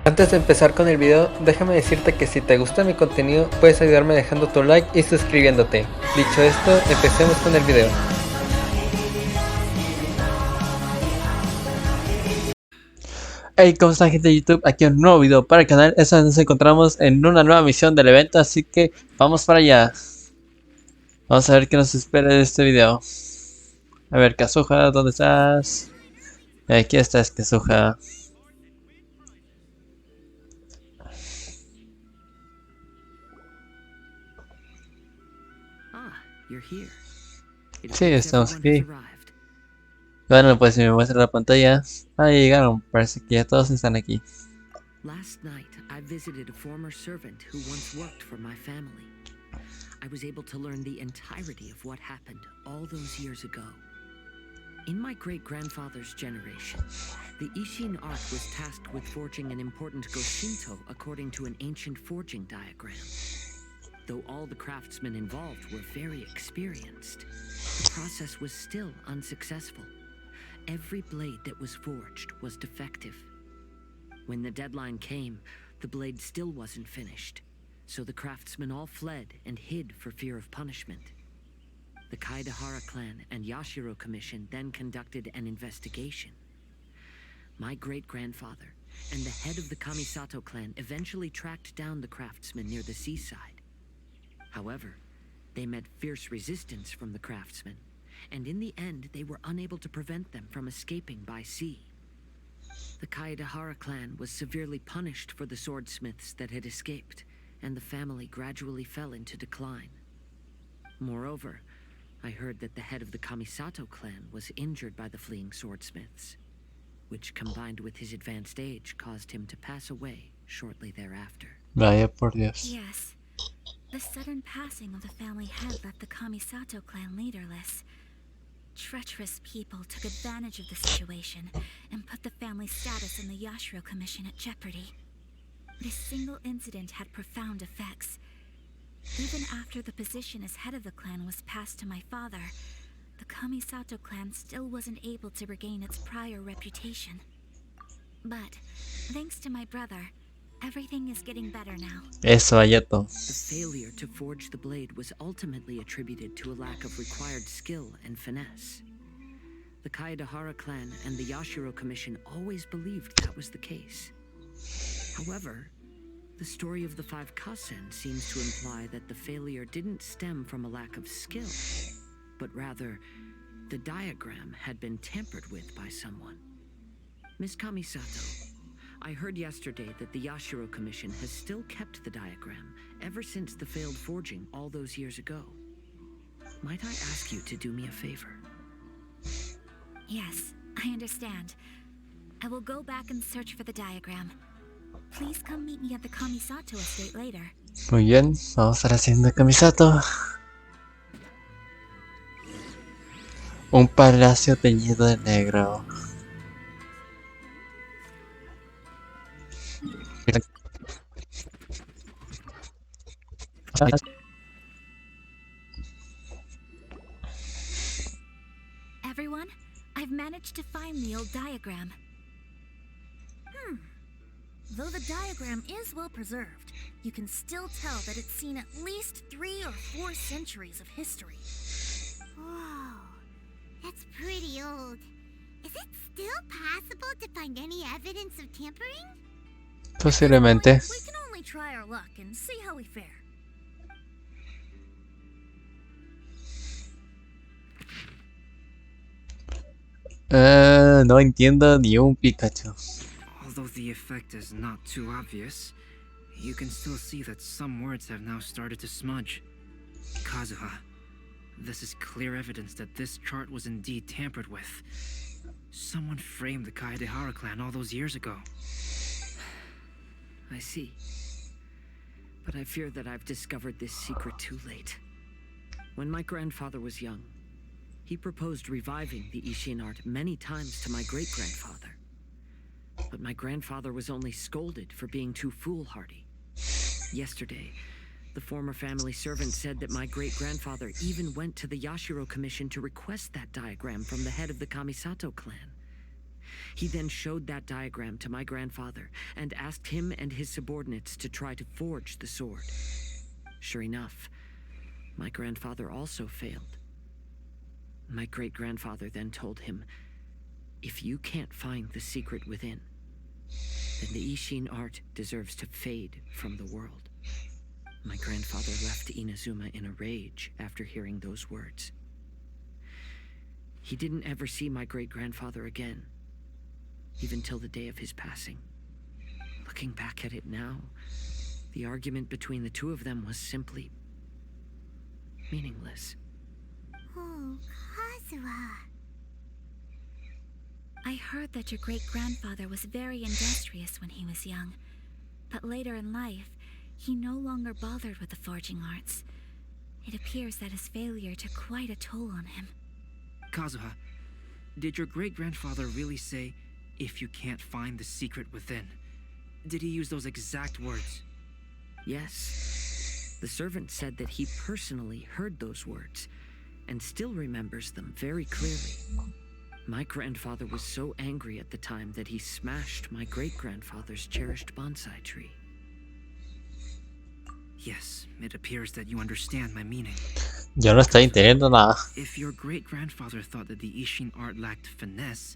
Antes de empezar con el video, déjame decirte que si te gusta mi contenido, puedes ayudarme dejando tu like y suscribiéndote. Dicho esto, empecemos con el video. Hey, ¿cómo está, gente de YouTube? Aquí un nuevo video para el canal. Esta vez nos encontramos en una nueva misión del evento, así que vamos para allá. Vamos a ver qué nos espera de este video. A ver, Kazuha, ¿dónde estás? Aquí estás, Kazuha. Sí, estamos aquí. Bueno, pues si me muestra la pantalla. Ah, ya llegaron. Parece que ya todos están aquí. Last night, I visited a former servant who once worked for my family. I was able to learn the entirety of what happened all those years ago. In my great-grandfather's generation, the Ishin art was tasked with forging an important Goshinto according to an ancient forging diagram. Though all the craftsmen involved were very experienced, the process was still unsuccessful. Every blade that was forged was defective. When the deadline came, the blade still wasn't finished, so the craftsmen all fled and hid for fear of punishment. The Kaedehara clan and Yashiro Commission then conducted an investigation. My great-grandfather and the head of the Kamisato clan eventually tracked down the craftsmen near the seaside. However, they met fierce resistance from the craftsmen, and in the end they were unable to prevent them from escaping by sea. The Kaedehara clan was severely punished for the swordsmiths that had escaped, and the family gradually fell into decline. Moreover, I heard that the head of the Kamisato clan was injured by the fleeing swordsmiths, which combined with his advanced age caused him to pass away shortly thereafter. Vaya por Dios. Yes. The sudden passing of the family head left the Kamisato clan leaderless. Treacherous people took advantage of the situation and put the family's status in the Yashiro Commission at jeopardy. This single incident had profound effects. Even after the position as head of the clan was passed to my father, the Kamisato clan still wasn't able to regain its prior reputation. But, thanks to my brother, everything is getting better now. Eso, Ayato. The failure to forge the blade was ultimately attributed to a lack of required skill and finesse. The Kaedehara clan and the Yashiro Commission always believed that was the case. However, the story of the five Kasen seems to imply that the failure didn't stem from a lack of skill, but rather, the diagram had been tampered with by someone. Miss Kamisato, I heard yesterday that the Yashiro Commission has still kept the diagram ever since the failed forging all those years ago. Might I ask you to do me a favor? Yes, I understand. I will go back and search for the diagram. Please come meet me at the Kamisato estate later. Muy bien, vamos a estar haciendo Kamisato. Un palacio teñido de negro. Everyone, I've managed to find the old diagram. Though the diagram is well preserved, you can still tell that it's seen at least 3 or 4 centuries of history. Whoa, that's pretty old. Is it still possible to find any evidence of tampering? Posiblemente. We can only try our luck and see how we fare. No entiendo ni un Pikachu. Although the effect is not too obvious, you can still see that some words have now started to smudge. Kazuha, this is clear evidence that this chart was indeed tampered with. Someone framed the Kaedehara clan all those years ago. I see. But I fear that I've discovered this secret too late. When my grandfather was young, he proposed reviving the Ishin art many times to my great-grandfather. But my grandfather was only scolded for being too foolhardy. Yesterday, the former family servant said that my great-grandfather even went to the Yashiro Commission to request that diagram from the head of the Kamisato clan. He then showed that diagram to my grandfather and asked him and his subordinates to try to forge the sword. Sure enough, my grandfather also failed. My great-grandfather then told him, if you can't find the secret within, then the Ishin art deserves to fade from the world. My grandfather left Inazuma in a rage after hearing those words. He didn't ever see my great-grandfather again, even till the day of his passing. Looking back at it now, the argument between the two of them was simply meaningless. Oh, Kazuha. I heard that your great-grandfather was very industrious when he was young, but later in life, he no longer bothered with the forging arts. It appears that his failure took quite a toll on him. Kazuha, did your great-grandfather really say, if you can't find the secret within? Did he use those exact words? Yes. The servant said that he personally heard those words, and still remembers them very clearly. My grandfather was so angry at the time that he smashed my great-grandfather's cherished bonsai tree. Yes, it appears that you understand my meaning. Yo no estoy entendiendo nada. If your great-grandfather thought that the Ishin art lacked finesse,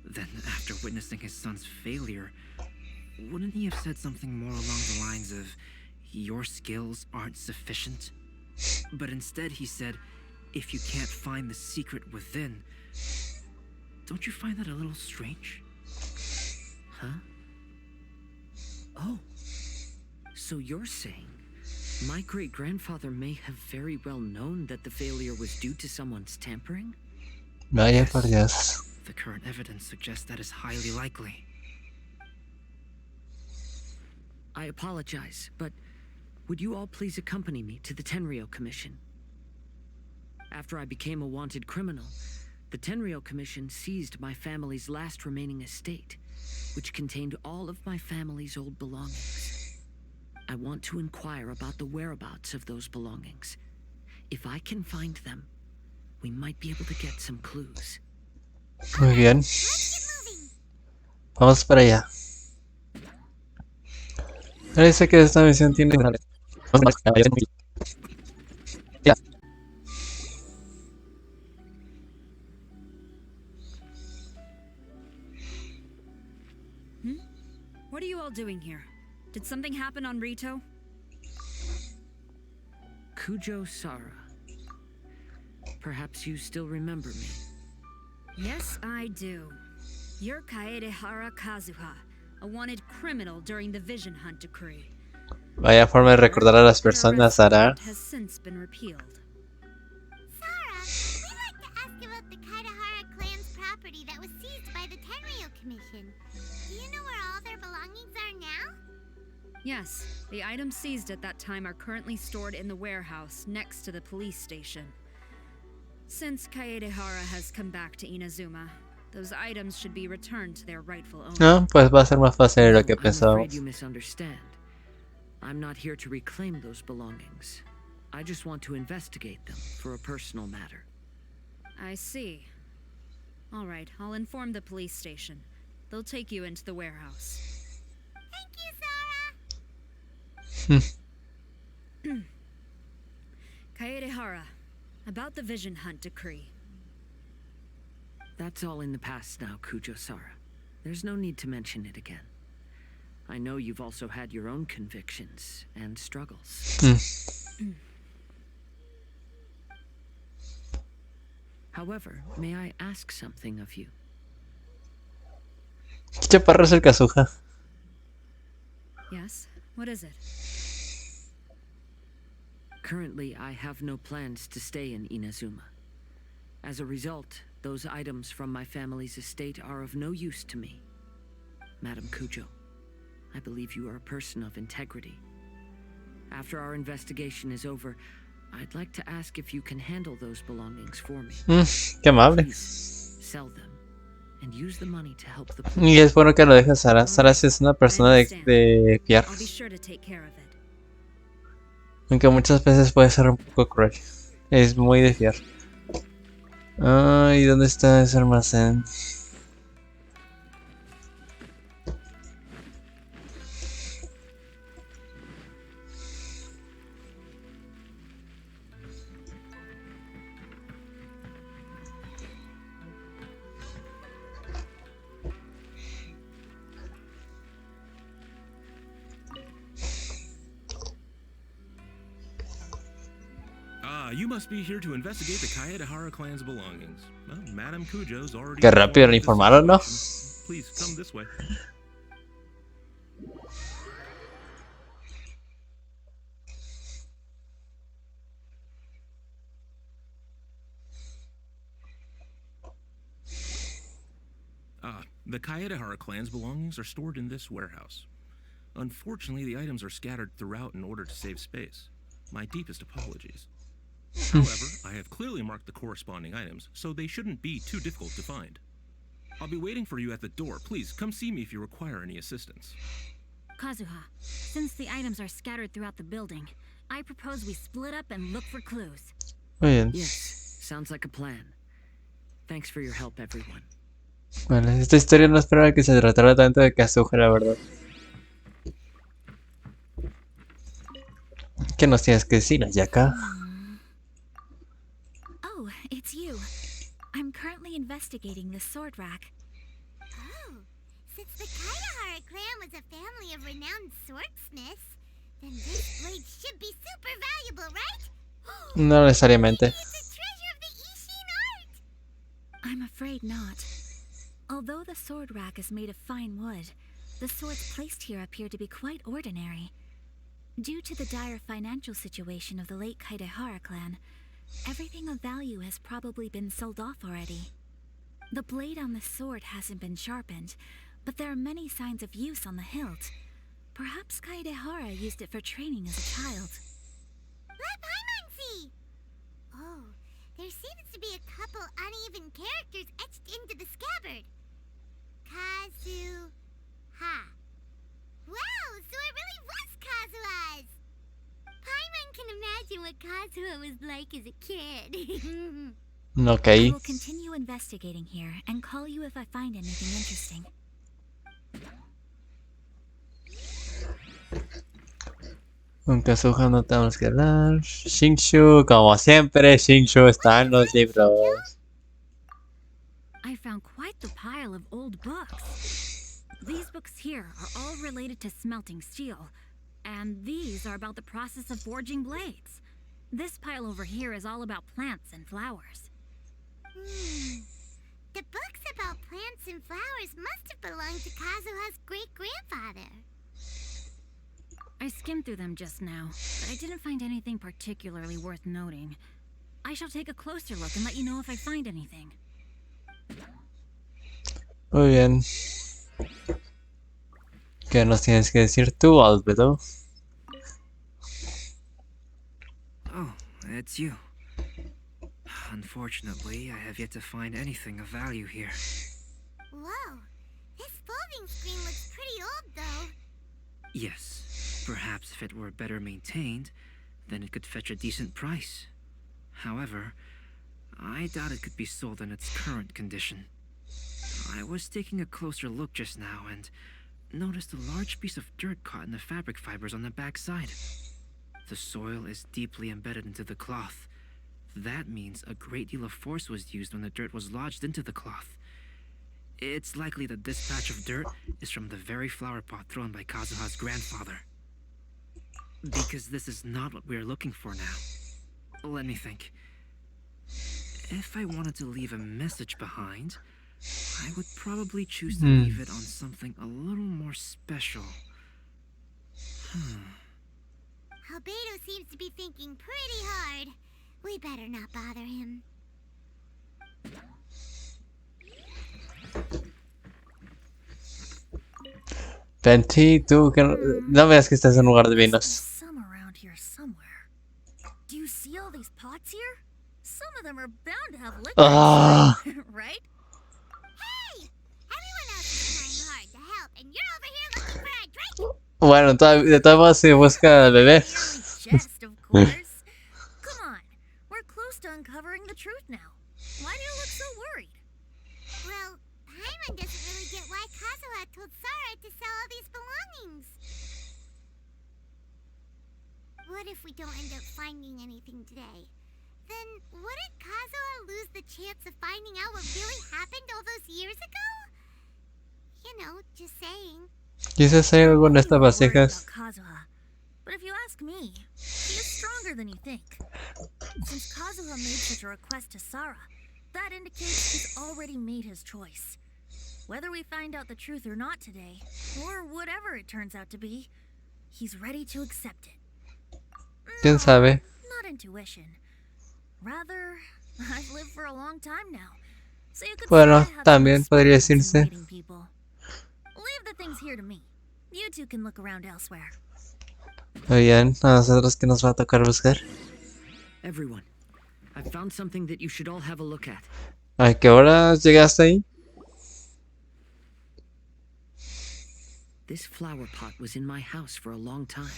then after witnessing his son's failure, wouldn't he have said something more along the lines of, your skills aren't sufficient? But instead he said, if you can't find the secret within. Don't you find that a little strange? Huh? Oh. So you're saying my great-grandfather may have very well known that the failure was due to someone's tampering? Vaya por Dios. The current evidence suggests that is highly likely. I apologize, but would you all please accompany me to the Tenryou Commission? After I became a wanted criminal, the Tenryou Commission seized my family's last remaining estate, which contained all of my family's old belongings. I want to inquire about the whereabouts of those belongings. If I can find them, we might be able to get some clues. Muy bien. Let's get moving. Vamos para allá. Parece que esta misión tiene... What are you all doing here? Did something happen on Rito? Kujo Sara. Perhaps you still remember me. Yes, I do. You're Kaedehara Kazuha, a wanted criminal during the Vision Hunt decree. Vaya forma de recordar a las personas, Sara. Has since been repealed. Sarah, we'd like to ask about the Kaedehara clan's property that was seized by the Tenryou Commission. Do you know where all their belongings are now? Yes, the items seized at that time are currently stored in the warehouse next to the police station. Since Kaedehara has come back to Inazuma, those items should be returned to their rightful owner. No, pues va a ser más fácil de lo que I'm afraid pensábamos. you misunderstand. I'm not here to reclaim those belongings. I just want to investigate them for a personal matter. I see. All right, I'll inform the police station. They'll take you into the warehouse. Thank you, Sarah. Kaedehara, about the Vision Hunt decree. That's all in the past now, Kujo-Sara. There's no need to mention it again. I know you've also had your own convictions and struggles. However, may I ask something of you? ¿Qué chaparro es el Kazuha? Yes? What is it? Currently, I have no plans to stay in Inazuma. As a result, those items from my family's estate are of no use to me. Madam Kujo, I believe you are a person of integrity. After our investigation is over, I'd like to ask if you can handle those belongings for me. Qué amable. Please, sell them and use the money to help the Y poor. es bueno que lo deje Sara. Sara sí es una persona de fiar. I'll be sure to take care of it. Aunque muchas veces puede ser un poco cruel. Es muy de fiar. ¿Y dónde está ese almacén? You must be here to investigate the Kaedehara clan's belongings. Well, Madame Kujo's already Qué rápido le informed of informaron, the ¿no? situation. Please come this way. The Kaedehara clan's belongings are stored in this warehouse. Unfortunately, the items are scattered throughout in order to save space. My deepest apologies. However, I have clearly marked the corresponding items, so they shouldn't be too difficult to find. I'll be waiting for you at the door. Please, come see me if you require any assistance. Kazuha, since the items are scattered throughout the building, I propose we split up and look for clues. Muy bien. Yes, sounds like a plan. Thanks for your help, everyone. Bueno, esta historia no esperaba que se tratara tanto de Kazuha, la verdad. ¿Qué nos tienes que decir, Ayaka? Oh, it's you. I'm currently investigating the sword rack. Oh, since the Kaedehara clan was a family of renowned swordsmiths, then this blade should be super valuable, right? No necesariamente. It's a treasure of the Ishin art! I'm afraid not. Although the sword rack is made of fine wood, the swords placed here appear to be quite ordinary. Due to the dire financial situation of the late Kaedehara clan, everything of value has probably been sold off already. The blade on the sword hasn't been sharpened, but there are many signs of use on the hilt. Perhaps Kaedehara used it for training as a child. Let Paimon see! Oh, there seems to be a couple uneven characters etched into the scabbard. Kazuha. Wow, so it really was Kazuha's! Paimon can imagine what Kazuha was like as a kid. I Ok. will continue investigating here and call you if I find anything interesting. Con Kazuha no tenemos que hablar. Shinshu, como siempre, Shinshu está en los libros. I found quite the pile of old books. These books here are all related to smelting steel, and these are about the process of forging blades. This pile over here is all about plants and flowers. The books about plants and flowers must have belonged to Kazuha's great-grandfather. I skimmed through them just now, but I didn't find anything particularly worth noting. I shall take a closer look and let you know if I find anything. Muy bien. ¿Qué nos tienes que decir tú, Albedo? Oh, it's you. Unfortunately, I have yet to find anything of value here. Whoa, this folding screen looks pretty old, though. Yes, perhaps if it were better maintained, then it could fetch a decent price. However, I doubt it could be sold in its current condition. I was taking a closer look just now and noticed a large piece of dirt caught in the fabric fibers on the back side. The soil is deeply embedded into the cloth. That means a great deal of force was used when the dirt was lodged into the cloth. It's likely that this patch of dirt is from the very flower pot thrown by Kazuha's grandfather. Because this is not what we are looking for now. Let me think. If I wanted to leave a message behind, I would probably choose to leave it on something a little more special. Albedo seems to be thinking pretty hard. We better not bother him. Venti, tú que no veas que estás en un lugar de There's vinos. some around here somewhere. Do you see all these pots here? Some of them are bound to have liquor Ah. inside, right? Hey! Everyone else is trying hard to help, and you're over here looking for a drink? Bueno, de todas formas se busca beber. Jest, of course. Come on, we're close to uncovering the truth now. Why do you look so worried? Well, Paimon doesn't really get why Kazuha told Sara to sell all these belongings. What if we don't end up finding anything today? Then wouldn't Kazuha lose the chance of finding out what really happened all those years ago? You know, just saying. Quizás hay algo en estas I'm worried vasijas. about Kazuha, but if you ask me, he is strong longer than you think. Since Kazuha made such a request to Sara, that indicates he's already made his choice. Whether we find out the truth or not today, or whatever it turns out to be, he's ready to accept it. ¿Quién sabe? Not intuition. Rather, I've lived for a long time now, so you could Bueno, say I have también some podría experience in decirse. reading people. Leave the things here to me. You two can look around elsewhere. Muy bien, a nosotros que nos va a tocar buscar. Everyone, I found something that you should all have a look at. ¿A qué hora llegaste ahí? This flower pot was in my house for a long time.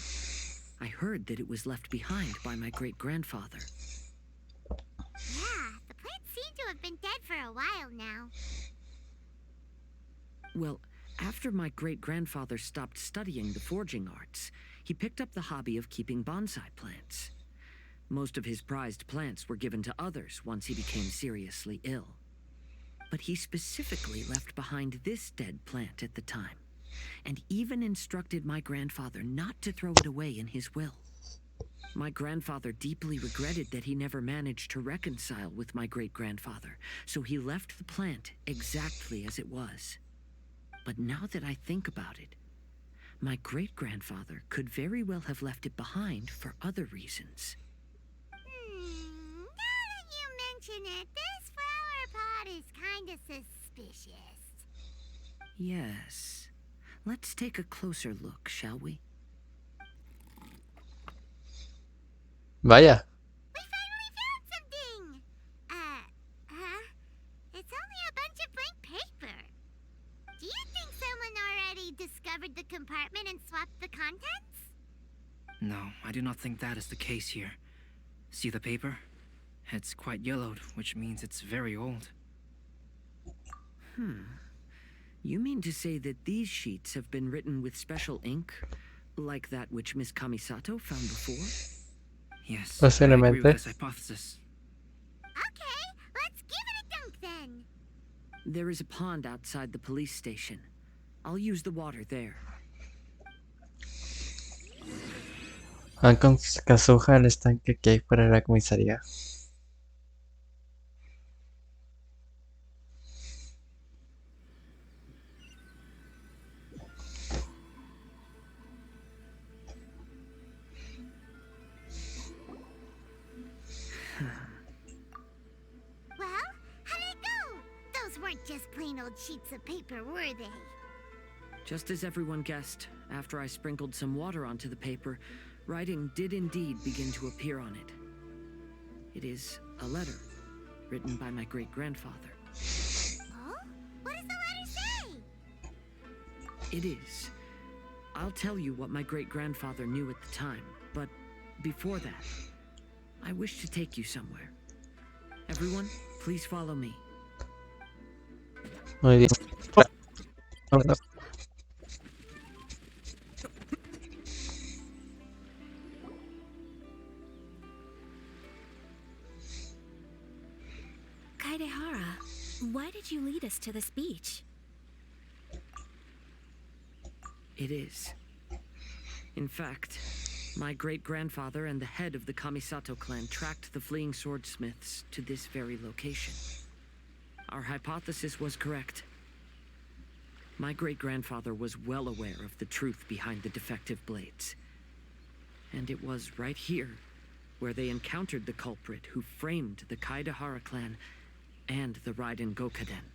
I heard that it was left behind by my great-grandfather. Yeah, the plants seem to have been dead for a while now. Well, after my great-grandfather stopped studying the forging arts, he picked up the hobby of keeping bonsai plants. Most of his prized plants were given to others once he became seriously ill. But he specifically left behind this dead plant at the time, and even instructed my grandfather not to throw it away in his will. My grandfather deeply regretted that he never managed to reconcile with my great-grandfather, so he left the plant exactly as it was. But now that I think about it, my great-grandfather could very well have left it behind for other reasons. Now that you mention it, this flower pot is kinda suspicious. Yes. Let's take a closer look, shall we? Vaya. We finally found something! It's only a bunch of blank paper. Do you think someone already discovered the compartment and swapped the contents? No, I do not think that is the case here. See the paper? It's quite yellowed, which means it's very old. You mean to say that these sheets have been written with special ink, like that which Miss Kamisato found before? Yes, I agree Posiblemente. with this hypothesis. Okay, let's give it a dunk then. There is a pond outside the police station. I'll use the water there. Van con Kazuha al estanque que hay fuera de la comisaría. Well, how did it go? Those weren't just plain old sheets of paper, were they? Just as everyone guessed, after I sprinkled some water onto the paper, writing did indeed begin to appear on it. It is a letter, written by my great-grandfather. Oh? What does the letter say? It is. I'll tell you what my great-grandfather knew at the time, but before that, I wish to take you somewhere. Everyone, please follow me. Muy bien. Kaedehara, why did you lead us to this beach? It is. In fact, my great-grandfather and the head of the Kamisato clan tracked the fleeing swordsmiths to this very location. Our hypothesis was correct. My great-grandfather was well aware of the truth behind the defective blades. And it was right here where they encountered the culprit who framed the Kaedehara clan and the Raiden Gokaden.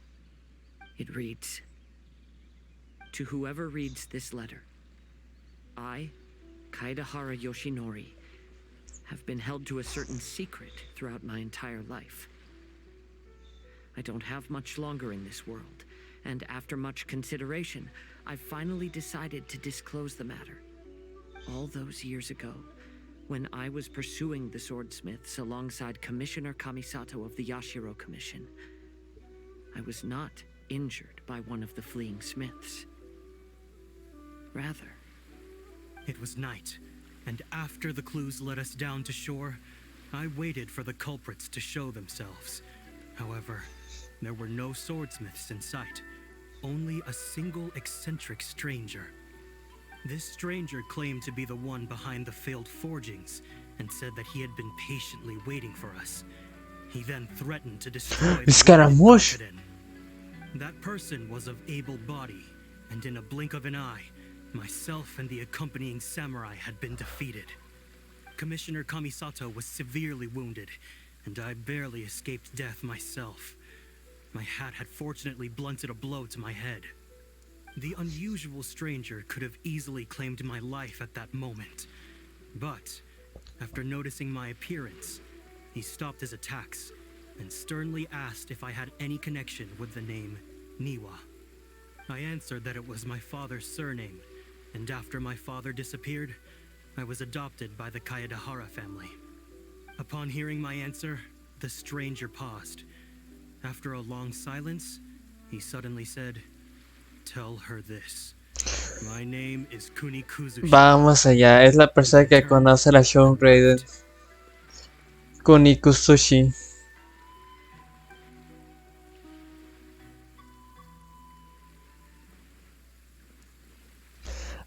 It reads, "To whoever reads this letter, I, Kaedehara Yoshinori, have been held to a certain secret throughout my entire life. I don't have much longer in this world, and after much consideration, I finally decided to disclose the matter. All those years ago, when I was pursuing the swordsmiths alongside Commissioner Kamisato of the Yashiro Commission, I was not injured by one of the fleeing smiths. Rather, It was night, and after the clues led us down to shore, I waited for the culprits to show themselves. However, there were no swordsmiths in sight, only a single eccentric stranger. This stranger claimed to be the one behind the failed forgings, and said that he had been patiently waiting for us. He then threatened to destroy Scaramuccia. That person was of able body, and in a blink of an eye, myself and the accompanying samurai had been defeated. Commissioner Kamisato was severely wounded, and I barely escaped death myself. My hat had fortunately blunted a blow to my head. The unusual stranger could have easily claimed my life at that moment. But, after noticing my appearance, he stopped his attacks and sternly asked if I had any connection with the name Niwa. I answered that it was my father's surname, and after my father disappeared, I was adopted by the Kaedehara family. Upon hearing my answer, the stranger paused. After a long silence, he suddenly said, "Tell her this. My name is Kunikuzushi." Vamos allá, es la persona que conoce la Show Raiden. Kunikuzushi.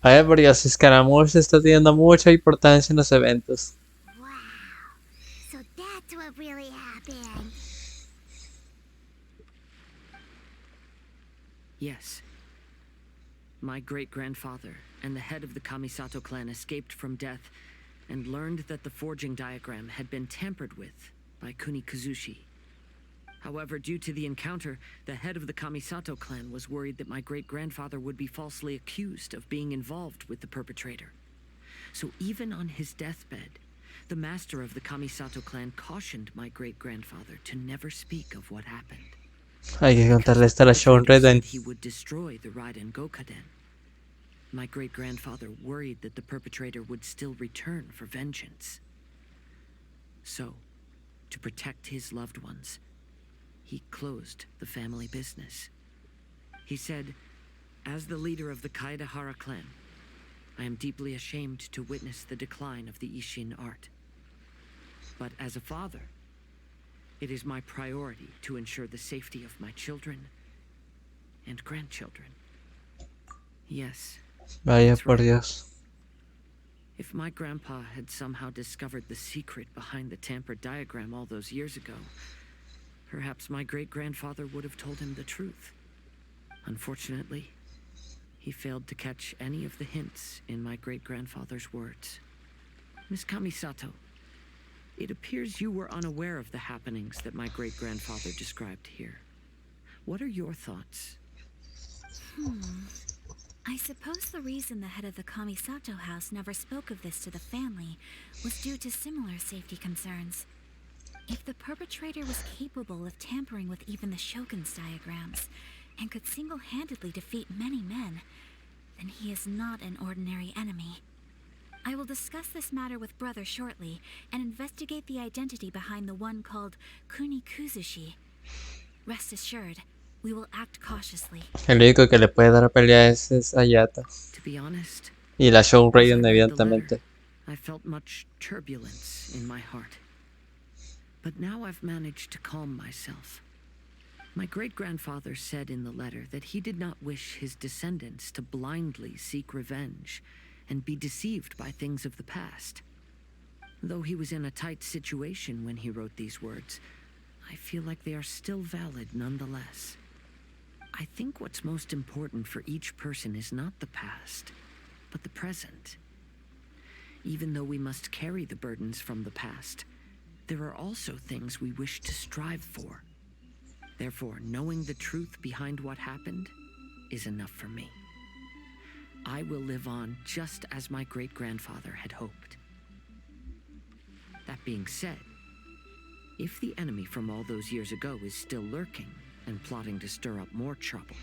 A ver, por Dios, Scaramuccia está teniendo mucha importancia en los eventos. Wow. So that's what really happened. Yes. My great-grandfather and the head of the Kamisato clan escaped from death and learned that the forging diagram had been tampered with by Kunikuzushi. However, due to the encounter, the head of the Kamisato clan was worried that my great-grandfather would be falsely accused of being involved with the perpetrator. So even on his deathbed, the master of the Kamisato clan cautioned my great-grandfather to never speak of what happened. Hay que contarle esta a la Show Raiden. He would destroy the Raiden Gokaden. My great-grandfather worried that the perpetrator would still return for vengeance. So, to protect his loved ones, he closed the family business. He said, "As the leader of the Kaedehara clan, I am deeply ashamed to witness the decline of the Ishin art. But as a father, it is my priority to ensure the safety of my children and grandchildren." Yes. Vaya that's por right. Dios. If my grandpa had somehow discovered the secret behind the tampered diagram all those years ago, perhaps my great-grandfather would have told him the truth. Unfortunately, he failed to catch any of the hints in my great-grandfather's words. Miss Kamisato, it appears you were unaware of the happenings that my great-grandfather described here. What are your thoughts? I suppose the reason the head of the Kamisato house never spoke of this to the family was due to similar safety concerns. If the perpetrator was capable of tampering with even the Shogun's diagrams and could single-handedly defeat many men, then he is not an ordinary enemy. I will discuss this matter with Brother shortly and investigate the identity behind the one called Kunikuzushi. Rest assured, we will act cautiously. El único que le puede dar pelea es Ayata. To be honest, Y la Show as I Raiden, read the evidentemente. letter, I felt much turbulence in my heart. But now I've managed to calm myself. My great-grandfather said in the letter that he did not wish his descendants to blindly seek revenge and be deceived by things of the past. Though he was in a tight situation when he wrote these words, I feel like they are still valid nonetheless. I think what's most important for each person is not the past, but the present. Even though we must carry the burdens from the past, there are also things we wish to strive for. Therefore, knowing the truth behind what happened is enough for me. I will live on just as my great-grandfather had hoped. That being said, if the enemy from all those years ago is still lurking and plotting to stir up more trouble,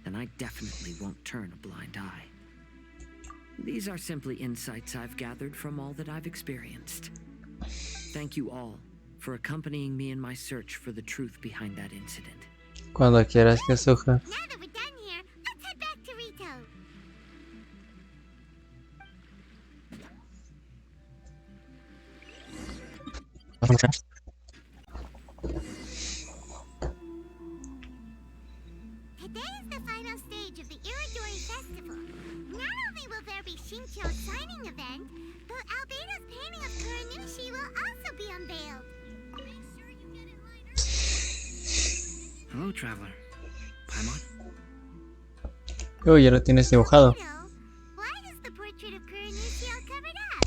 then I definitely won't turn a blind eye. These are simply insights I've gathered from all that I've experienced. Thank you all for accompanying me in my search for the truth behind that incident. Cuando quieras, Kazuha. Now that we're done here, let's head back to Rito. Today is the final stage of the Iridori Festival. Not only will there be Shincho's signing event, but Albedo's painting of be unveiled. Make sure you get in line early. Hello, traveler. Paimon? Uy, ya lo tienes dibujado. Kiddo, why is the portrait of Kuranushi all covered up?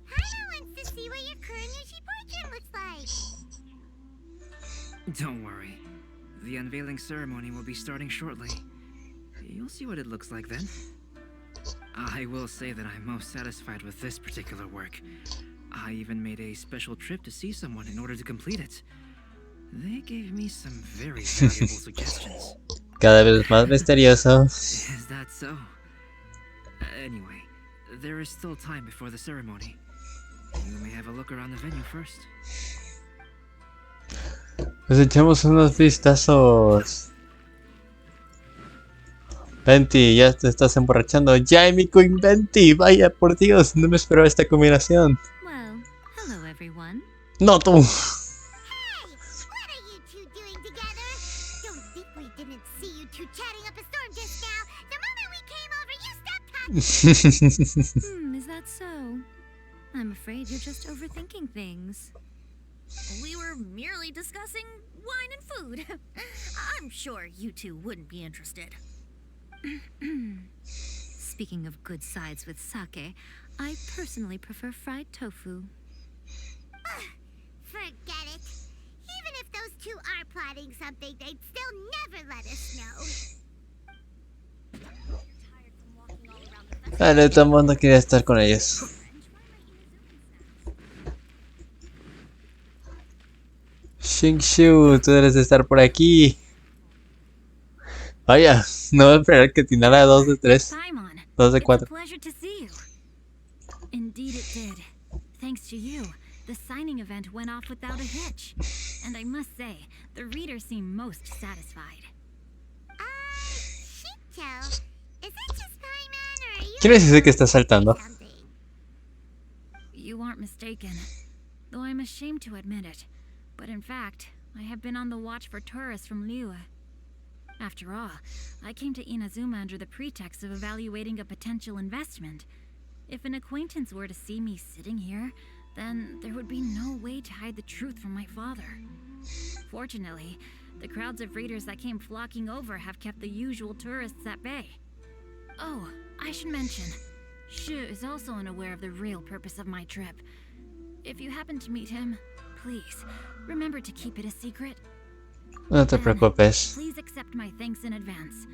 Hana wants to see what your Kuranushi portrait looks like. Don't worry. The unveiling ceremony will be starting shortly. You'll see what it looks like then. I will say that I'm most satisfied with this particular work. I even made a special trip to see someone in order to complete it. They gave me some very valuable suggestions. Cada vez más misterioso. Is that so? Anyway, there is still time before the ceremony. You may have a look around the venue first. Pues echemos unos vistazos. Venti, ya te estás emborrachando. ¡Ya, mi Queen Venti! Vaya, por Dios, no me esperaba esta combinación. Well, hello everyone. No, tú. Hey, what are you two doing together? Don't think we didn't see you two chatting up a storm just now. The moment we came over, you stopped talking. Is that so? I'm afraid you're just overthinking things. We were merely discussing wine and food. I'm sure you two wouldn't be interested. Speaking of good sides with sake, I personally prefer fried tofu. Forget it. Even if those two are plotting something, they'd still never let us know. Vale, todo el mundo quería estar con ellos. Shingshu, tú debes de estar por aquí. Vaya, no voy a esperar que atinara 2 de 3, Paimon, 2 de it's a 4. pleasure to see you. Indeed it did. Thanks to you, the signing event went off without a hitch. And I must say, the readers seem most satisfied. Shinto, is it just Paimon or are you... ¿Quién es ese que está saltando? something? You aren't mistaken, though I'm ashamed to admit it. But in fact, I have been on the watch for tourists from Liyue. After all, I came to Inazuma under the pretext of evaluating a potential investment. If an acquaintance were to see me sitting here, then there would be no way to hide the truth from my father. Fortunately, the crowds of readers that came flocking over have kept the usual tourists at bay. Oh, I should mention, Shu is also unaware of the real purpose of my trip. If you happen to meet him, please, remember to keep it a secret. No te preocupes. Please accept my thanks in advance.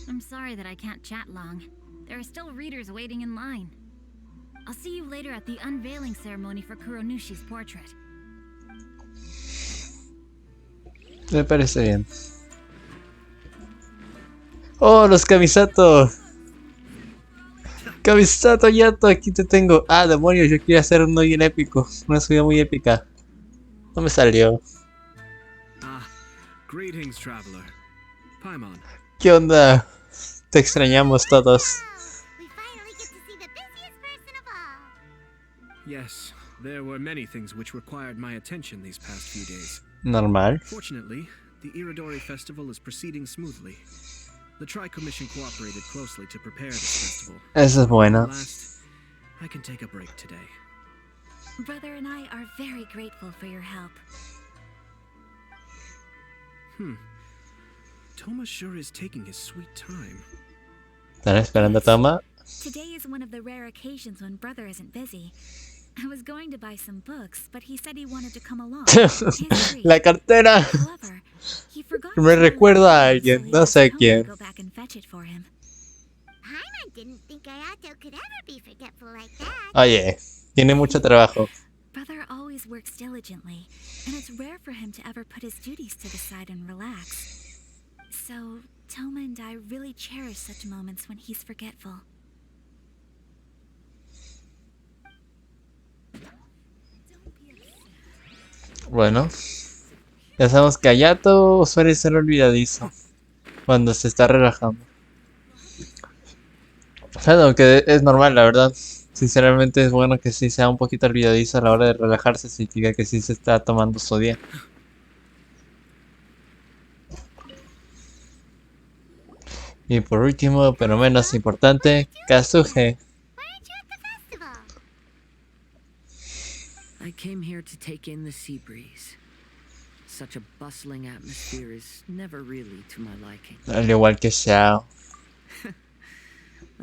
I'm sorry that I can't chat long. There are still readers waiting in line. I'll see you later at the unveiling ceremony for Kuronushi's portrait. Me parece bien. Oh, los Kamisato. Kamisato Yato, aquí te tengo. Ah, demonios, yo quería hacer uno bien épico. Una subida muy épica. No me salió. Greetings, traveler. Paimon. ¿Qué onda? Te extrañamos todos. We finally get to see the busiest person of all. Yes, there were many things which required my attention these past few days. Normal. Fortunately, the Iridori festival is proceeding smoothly. The Tri-Commission cooperated closely to prepare this festival. Eso es bueno. At last, I can take a break today. Brother and I are very grateful for your help. Toma sure is taking his sweet time. ¿Están esperando a Toma? Today is one of the rare occasions when Brother isn't busy. I was going to buy some books, but he said he wanted to come along. La cartera. However, he forgot Me his recuerda a wallet, so alguien, he no asked sé Toma quién. to go back and fetch it for him. Paimon didn't think Ayato could ever be forgetful like that. Oye, tiene mucho trabajo. Brother always works diligently, and it's rare for him to ever put his duties to the side and relax. So, Toma and I really cherish such moments when he's forgetful. Bueno, ya sabemos que Ayato suele ser olvidadizo cuando se está relajando. Claro, que es normal, la verdad. Sinceramente es bueno que sí sea un poquito olvidadizo a la hora de relajarse, significa que sí se está tomando su día. Y por último, pero menos importante, Kazuhe. Why aren't you at the festival? I came here to take in the sea breeze. Such a bustling atmosphere is never really to my liking. Al igual que Xiao.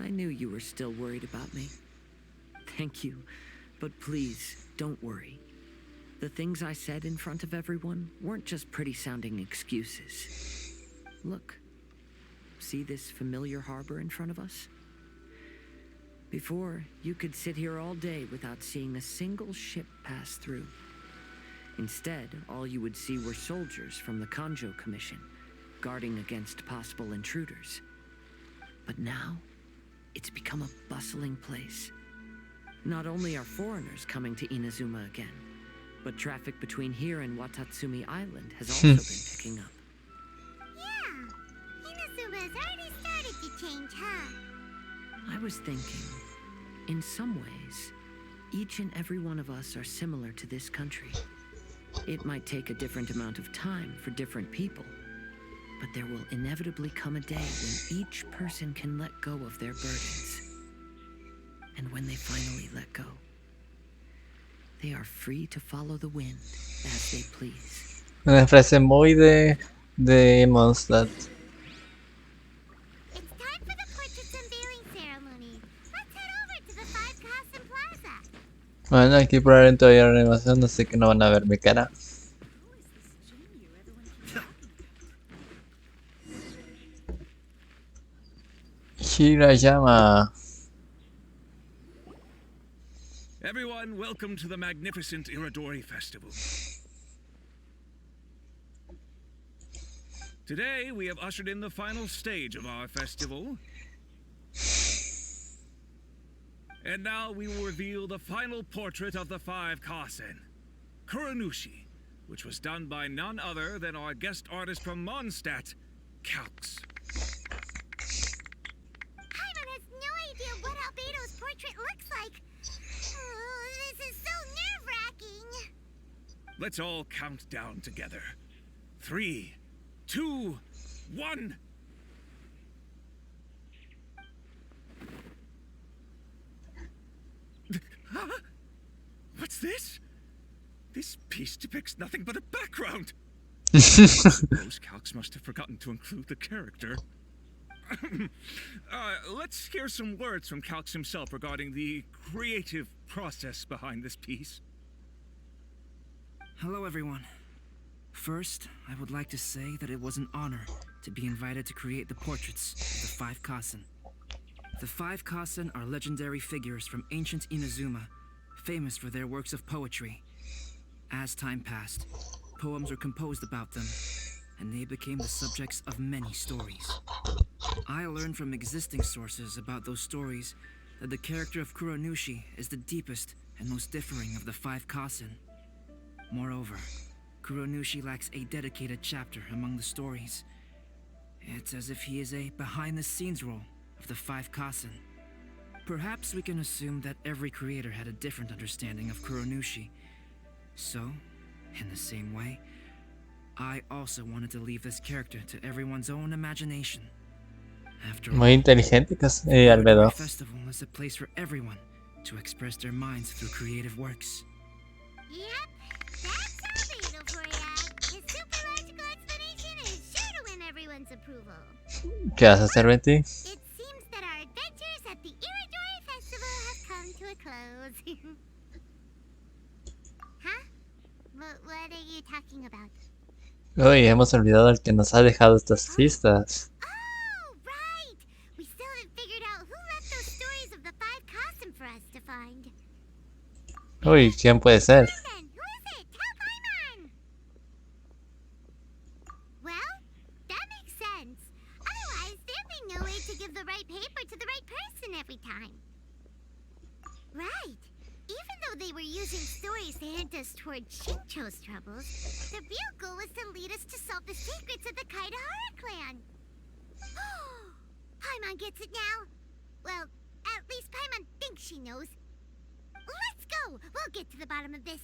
I knew you were still worried about me. Thank you, but please, don't worry. The things I said in front of everyone weren't just pretty-sounding excuses. Look, see this familiar harbor in front of us? Before, you could sit here all day without seeing a single ship pass through. Instead, all you would see were soldiers from the Kanjo Commission, guarding against possible intruders. But now, it's become a bustling place. Not only are foreigners coming to Inazuma again, but traffic between here and Watatsumi Island has also been picking up. Yeah, Inazuma's already started to change, huh? I was thinking, in some ways, each and every one of us are similar to this country. It might take a different amount of time for different people, but there will inevitably come a day when each person can let go of their burdens. And when they finally let go, they are free to follow the wind as they please. Una frase muy de Mondstadt. It's time for the portraits unveiling ceremony. Let's head over to the Five Kasen Plaza. Bueno, aquí probablemente todavía la animación, así que no van a ver mi cara. Hirayama. Everyone, welcome to the magnificent Iridori Festival. Today, we have ushered in the final stage of our festival. And now we will reveal the final portrait of the Five Kasen, Kuranushi, which was done by none other than our guest artist from Mondstadt, Calx. Paimon has no idea what Albedo's portrait looks like. Oh, this is so nerve-wracking. Let's all count down together. 3, 2, 1. Huh? What's this? This piece depicts nothing but a background. Those calcs must have forgotten to include the character. Let's hear some words from Calx himself regarding the creative process behind this piece. Hello, everyone. First, I would like to say that it was an honor to be invited to create the portraits of the Five Kasen. The Five Kasen are legendary figures from ancient Inazuma, famous for their works of poetry. As time passed, poems were composed about them, and they became the subjects of many stories. I learned from existing sources about those stories that the character of Kuranushi is the deepest and most differing of the Five Kasen. Moreover, Kuranushi lacks a dedicated chapter among the stories. It's as if he is a behind-the-scenes role of the Five Kasen. Perhaps we can assume that every creator had a different understanding of Kuranushi. So, in the same way, I also wanted to leave this character to everyone's own imagination. After all, Muy inteligente, Albedo. the festival is a place for everyone to express their minds through creative works. Yep, that's Albedo for ya. His super logical explanation is sure to win everyone's approval. ¿Qué vas a hacer, Betty? It seems that our adventures at the Iridori Festival have come to a close. Huh? What are you talking about? Uy, hemos olvidado al que nos ha dejado estas pistas. Oh, right! We still haven't figured out who left those stories of the Five Kasen for us to find. Uy, ¿quién puede ser? Then, who is it? Tell Paimon! Well, that makes sense. Otherwise, there'd be no way to give the right paper to the right person every time. Right. Even though they were using stories to hint us toward Shincho's troubles, the real goal was to lead us to solve the secrets of the Kaedehara clan. Paimon gets it now. Well, at least Paimon thinks she knows. Let's go! We'll get to the bottom of this.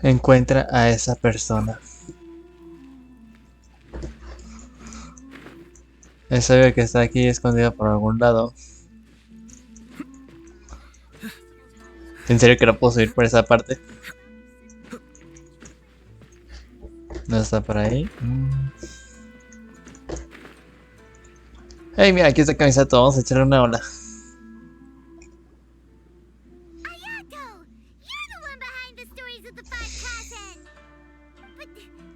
Encuentra a esa persona. Es obvio que está aquí escondida por algún lado. En serio que no puedo subir por esa parte. No está por ahí. Hey, mira, aquí está Camisato. Vamos a echarle una ola. Ayato! You're the one behind the stories of the five Kazen! But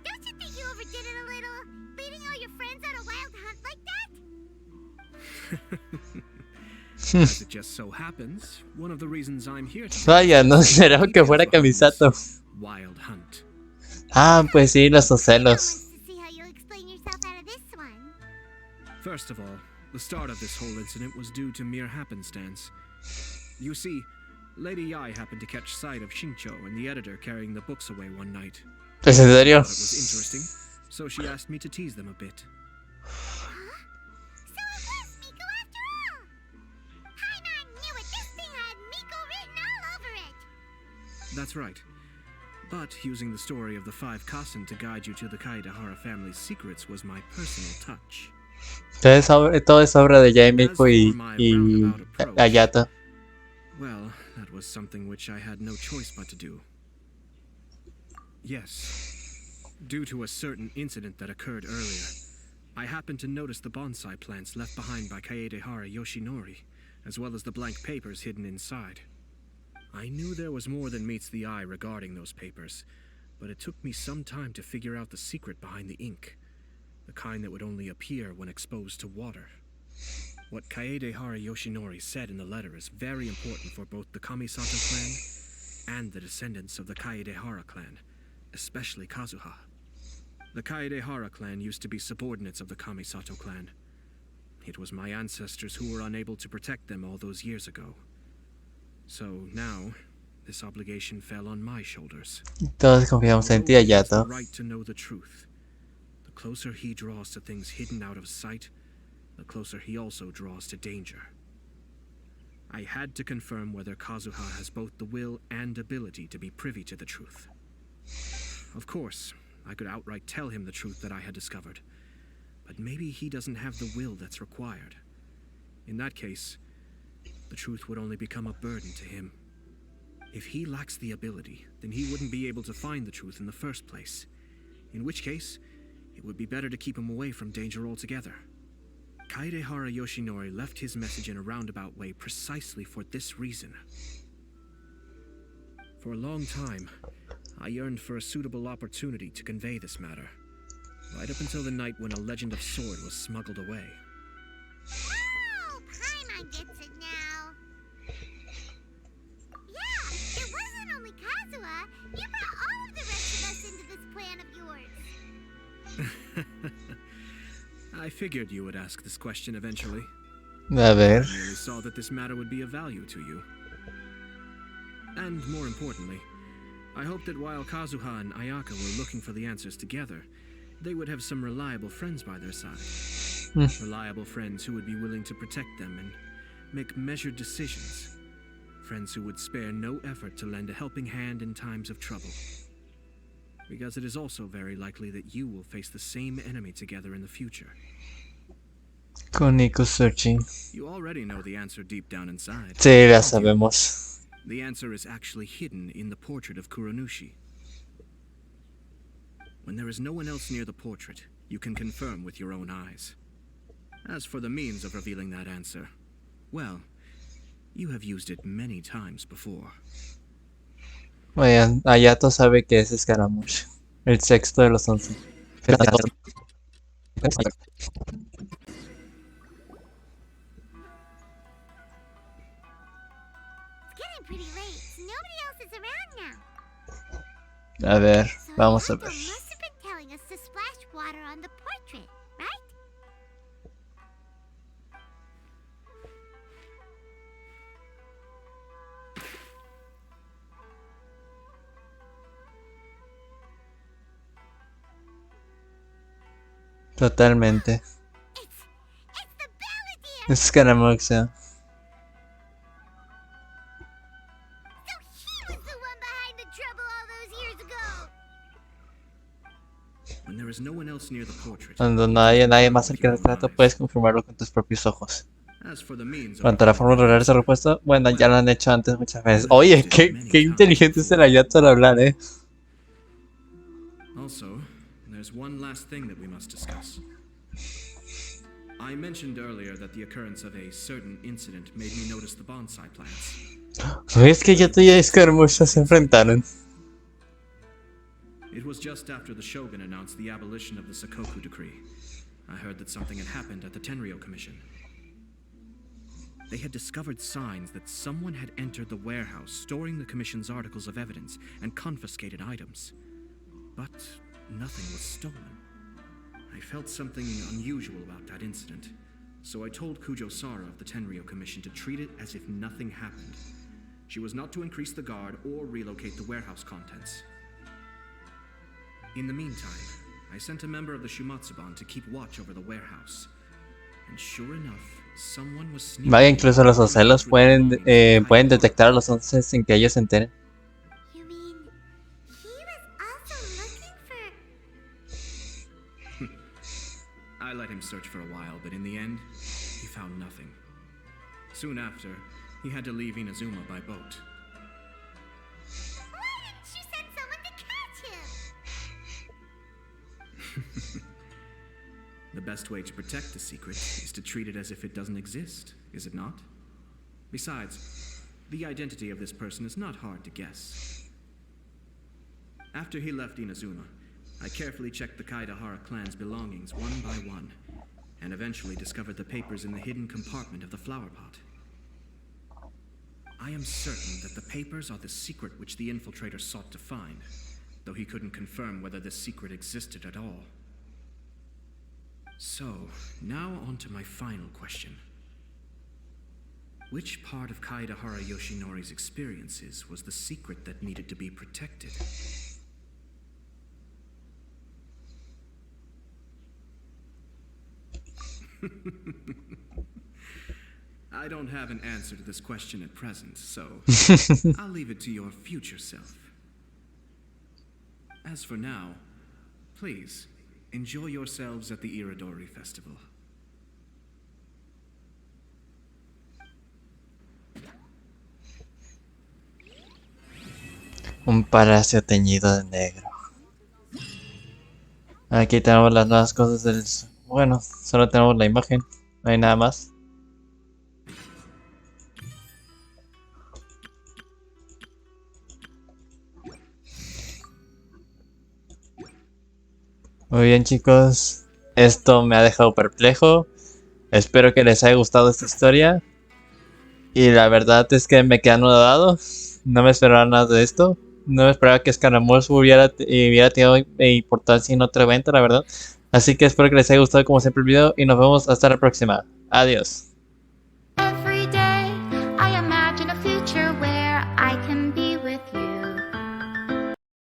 don't you think you overdid it a little? Leading all your friends on a wild hunt like that? As it just so happens, one of the reasons I'm here today Vaya, no esperaba que fuera behind this Camisato. wild hunt. Ah, pues sí, los ocelos. To see how you'll explain yourself out of this one. First of all, the start of this whole incident was due to mere happenstance. You see, Lady Yai happened to catch sight of Shincho and the editor carrying the books away one night. ¿Es en serio? Thought it was interesting, so she asked me to tease them a bit. Huh? So it was Miko after all! Paimon knew it! This thing had Miko written all over it! That's right. But using the story of the five Kasen to guide you to the Kaedehara family's secrets was my personal touch. Todo es obra de Yaimiko y Ayato. Well, that was something which I had no choice but to do. Yes. Due to a certain incident that occurred earlier, I happened to notice the bonsai plants left behind by Kaedehara Yoshinori, as well as the blank papers hidden inside. I knew there was more than meets the eye regarding those papers, but it took me some time to figure out the secret behind the ink, the kind that would only appear when exposed to water. What Kaedehara Yoshinori said in the letter is very important for both the Kamisato clan and the descendants of the Kaedehara clan, especially Kazuha. The Kaedehara clan used to be subordinates of the Kamisato clan. It was my ancestors who were unable to protect them all those years ago. So now, this obligation fell on my shoulders. Todos confiamos en ti, He has the Ayato. right to know the truth. The closer he draws to things hidden out of sight, the closer he also draws to danger. I had to confirm whether Kazuha has both the will and ability to be privy to the truth. Of course, I could outright tell him the truth that I had discovered, but maybe he doesn't have the will that's required. In that case, the truth would only become a burden to him. If he lacks the ability, then he wouldn't be able to find the truth in the first place. In which case, it would be better to keep him away from danger altogether. Kaedehara Yoshinori left his message in a roundabout way precisely for this reason. For a long time, I yearned for a suitable opportunity to convey this matter, right up until the night when a legend of sword was smuggled away. Oh, Paimon gets it now. Yeah, it wasn't only Kazuha. You brought all of the rest of us into this plan of yours. I figured you would ask this question eventually. A ver. I merely saw that this matter would be of value to you. And more importantly, I hoped that while Kazuha and Ayaka were looking for the answers together, they would have some reliable friends by their side. Reliable friends who would be willing to protect them and make measured decisions. Friends who would spare no effort to lend a helping hand in times of trouble. Because it is also very likely that you will face the same enemy together in the future. Con Nico searching. You already know the answer deep down inside. Sí, ya sabemos. The answer is actually hidden in the portrait of Kuranushi. When there is no one else near the portrait, you can confirm with your own eyes. As for the means of revealing that answer, well, you have used it many times before. Oigan, Ayato sabe que es Scaramuccia, el sexto de los 11. It's getting pretty late, so nobody else is around now. A ver, So vamos a Ayato ver. must have been telling us to splash water on the portrait, right? Totalmente. It's the Belladere! Es Scaramuccia. So he was the one behind the trouble all those years ago! When there is no one else near the portrait, Cuando no haya nadie más cerca del retrato, puedes confirmarlo con tus propios ojos. Cuanto a la forma de lograr esa respuesta, bueno, ya lo han hecho antes muchas veces. Oye, qué inteligente es el Ayato al hablar, Also, there's one last thing that we must discuss. I mentioned earlier that the occurrence of a certain incident made me notice the bonsai plants. ¿Ves que Ayato y Scaramuccia se enfrentaron? It was just after the Shogun announced the abolition of the Sakoku decree. I heard that something had happened at the Tenryou Commission. They had discovered signs that someone had entered the warehouse storing the Commission's articles of evidence and confiscated items. But nothing was stolen. I felt something unusual about that incident, so I told Kujo-Sara of the Tenryou Commission to treat it as if nothing happened. She was not to increase the guard or relocate the warehouse contents. In the meantime, I sent a member of the Shumatsuban to keep watch over the warehouse. And sure enough, someone was sneaking. Vaya, incluso los ocelos pueden detectar a los 11 sin que ellos se enteren. You mean he was also looking for... I let him search for a while, but in the end, he found nothing. Soon after, he had to leave Inazuma by boat. Why didn't you send someone to catch him? The best way to protect the secret is to treat it as if it doesn't exist, is it not? Besides, the identity of this person is not hard to guess. After he left Inazuma, I carefully checked the Kaedehara clan's belongings one by one, and eventually discovered the papers in the hidden compartment of the flower pot. I am certain that the papers are the secret which the infiltrator sought to find, though he couldn't confirm whether this secret existed at all. So, now on to my final question. Which part of Kaedehara Yoshinori's experiences was the secret that needed to be protected? I don't have an answer to this question at present, so I'll leave it to your future self. As for now, please, enjoy yourselves at the Iridori Festival. Un palacio teñido de negro. Aquí tenemos las nuevas cosas del... Bueno, solo tenemos la imagen, no hay nada más. Muy bien, chicos, esto me ha dejado perplejo. Espero que les haya gustado esta historia. Y la verdad es que me quedé anodado. No me esperaba nada de esto. No me esperaba que Scaramuccia hubiera tenido importancia en otro evento, la verdad. Así que espero que les haya gustado como siempre el video y nos vemos hasta la próxima. Adiós.